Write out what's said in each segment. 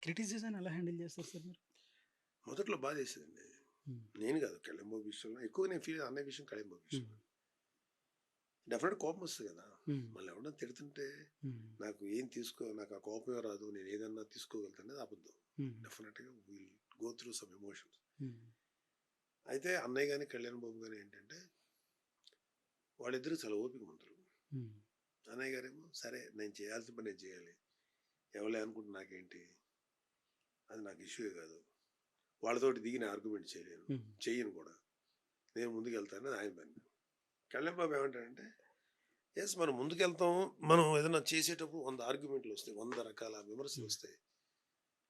Criticism ఎలా handle చేస్తారు sir మీరు? మొదట్లో బాధేసేదండి. హ్మ్. నేను కాదు, కళ్యాణ్ విషయంలో ఎక్కువగా నేను ఫీల్ అన్నయ్య విషయం, కళ్యాణ్ హ్మ్. విషయంలో. డెఫినెట్ కోపం వస్తుంది కదా! హ్మ్. మళ్ళీ ఎవడన్నా తిడుతుంటే హ్మ్. నాకు ఆ కోపమే రాదు. నేను ఏదన్నా తీసుకోగలుగుతాననేది అబద్ధం. హ్మ్. డెఫినెట్‌గా will go through some emotions. హ్మ్. అయితే అన్నయ్య గాని, కళ్యాణ్ బాబు గాని ఏంటంటే వాళ్ళిద్దరూ చాలా ఓపికవంతులు. హ్మ్. అన్నయ్య గారేమో సరే నేను చేయాల్సిన పని నేను చేయాలి. ఎవరులే అనుకుంటే నాకేంటి? అది నాకు ఇష్యూయే కాదు. వాళ్ళతోటి దిగి నేను ఆర్గ్యుమెంట్ చేయలేను. హ్మ్. చెయ్యను కూడా. నేను ముందుకెళ్తానని ఆయన పని. కళ్యాణ్ బాబు ఏమంటాడంటే, యెస్ మనం ముందుకెళ్తాం. మనం ఏదైనా చేసేటప్పుడు 100 ఆర్గ్యుమెంట్లు వస్తాయి. 100 రకాల హ్మ్. విమర్శలొస్తాయి.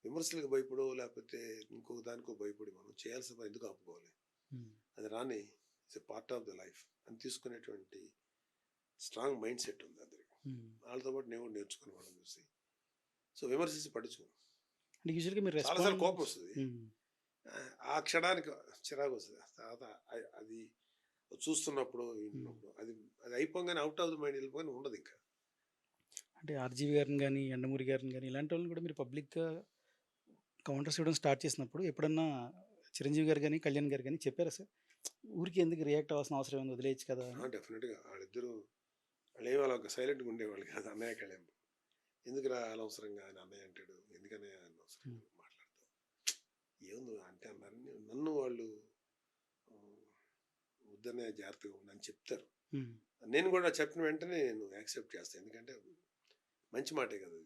విమర్శలకు భయపడో లేకపోతే ఇంకొక దానికో భయపడి మనం చేయాల్సిన పని ఎందుకు ఆపుకోవాలి? హ్మ్. అది రాని it's a part of the life అని తీసుకునేటువంటి స్ట్రాంగ్ మైండ్ సెట్ ఉంది అందరికి. హ్మ్. వాళ్ళతో పాటు నేను కూడా నేర్చుకుని వాళ్ళని చూసి. సో విమర్శించి పట్టించుకోను. అంటే యూజువల్‌గా మీరు చాలా సార్లు కోపం రెస్పాన్స్. వస్తది. హ్మ్. ఆ క్షణానికి చిరాకొస్తది. తర్వాత అది చూస్తున్నప్పుడు, హ్మ్. వింటున్నప్పుడు అది అది అయిపోగానే ఔట్ ఆఫ్ ది మైండ్ వెళ్ళిపోగానే ఉండదింక. అంటే 'ఆర్‌జీవి' గారిని గాని, 'యండమూరి' గారిని గాని ఇలాంటోళ్ళని కూడా మీరు పబ్లిక్‌గా కౌంటర్స్ ఇవ్వడం స్టార్ట్ చేసినప్పుడు ఎప్పుడన్నా 'చిరంజీవి' గారు గాని, 'కళ్యాణ్' గారు గాని చెప్పారా సార్? ఊరికే ఎందుకు రియాక్ట్ అవ్వాల్సిన అవసరం ఏముంది వదిలేయొచ్చు కదా అని? డెఫినెట్‌గా వాళ్ళిద్దరూ వాళ్ళేమి అలా సైలెంట్‌గా ఉండేవాళ్ళు కాదు అన్నయ్య, కళ్యాణ్. ఎందుకురా అనవసరంగా అని అన్నయ్య అంటాడు. ఎందుకన్నయ్య హ్మ్. అనవసరంగా మాట్లాడతావు? ఏముంది అంటే అన్నారు. నన్ను వాళ్ళు ఆహ్, వద్దన్నయ్య జాగ్రత్తగా ఉండు అని చెప్తారు. హ్మ్. నేను కూడా చెప్పిన వెంటనే నేను యాక్సెప్ట్ చేస్తాను. ఎందుకంటే మంచి మాటే కదా అది.